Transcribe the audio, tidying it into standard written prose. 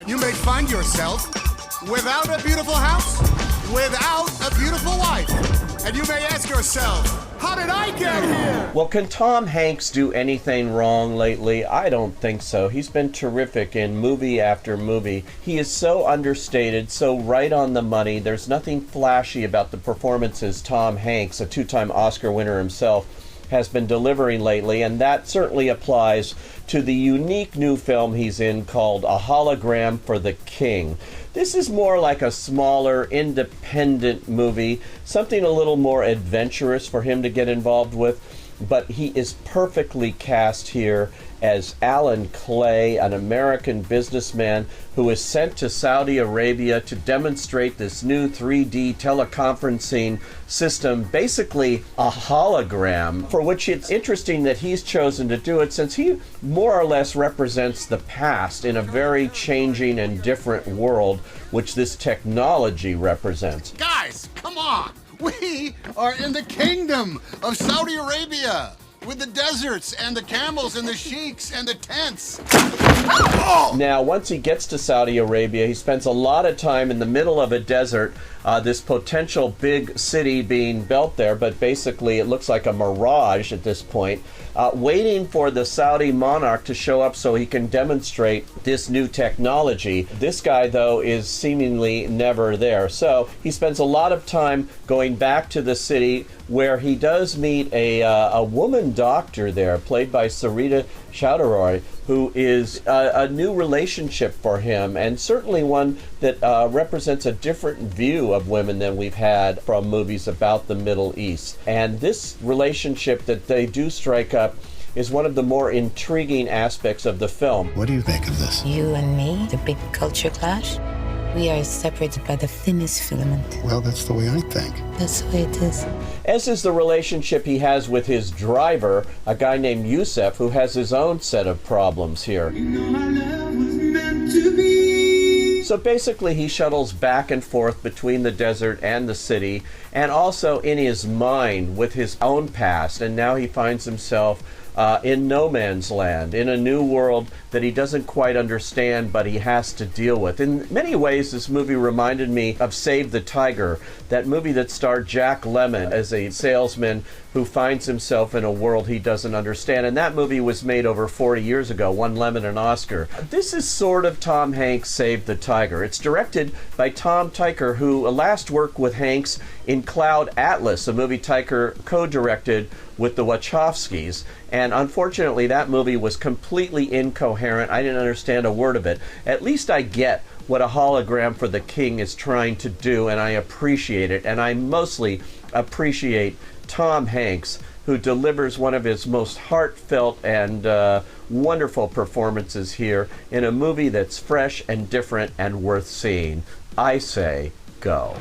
you may find yourself without a beautiful house, without a beautiful wife. And you may ask yourself, how did I get here? Well, can Tom Hanks do anything wrong lately? I don't think so. He's been terrific in movie after movie. He is so understated, so right on the money. There's nothing flashy about the performances Tom Hanks, a two-time Oscar winner himself, has been delivering lately, and that certainly applies to the unique new film he's in called A Hologram for the King. This is more like a smaller, independent movie, something a little more adventurous for him to get involved with, but he is perfectly cast here as Alan Clay, an American businessman who is sent to Saudi Arabia to demonstrate this new 3D teleconferencing system, basically a hologram, for which it's interesting that he's chosen to do it since he more or less represents the past in a very changing and different world, which this technology represents. Guys, come on! We are in the kingdom of Saudi Arabia, with the deserts and the camels and the sheiks and the tents. Oh! Now, once he gets to Saudi Arabia, he spends a lot of time in the middle of a desert, this potential big city being built there, but basically it looks like a mirage at this point, waiting for the Saudi monarch to show up so he can demonstrate this new technology. This guy, though, is seemingly never there. So he spends a lot of time going back to the city, where he does meet a woman doctor there, played by Sarita Choudhury, who is a new relationship for him, and certainly one that represents a different view of women than we've had from movies about the Middle East. And this relationship that they do strike up is one of the more intriguing aspects of the film. What do you think of this? You and me, the big culture clash? We are separated by the thinnest filament. Well, that's the way I think. That's the way it is. As is the relationship he has with his driver, a guy named Yusef, who has his own set of problems here. So basically he shuttles back and forth between the desert and the city, and also in his mind with his own past, and now he finds himself in no man's land, in a new world that he doesn't quite understand, but he has to deal with. In many ways, this movie reminded me of Save the Tiger, that movie that starred Jack Lemmon as a salesman who finds himself in a world he doesn't understand. And that movie was made over 40 years ago, won Lemmon an Oscar. This is sort of Tom Hanks' Save the Tiger. It's directed by Tom Tykwer, who last worked with Hanks in Cloud Atlas, a movie Tykwer co-directed with the Wachowskis. And unfortunately, that movie was completely incoherent. I didn't understand a word of it. At least I get what A Hologram for the King is trying to do, and I appreciate it. And I mostly appreciate Tom Hanks, who delivers one of his most heartfelt and wonderful performances here in a movie that's fresh and different and worth seeing. I say, go.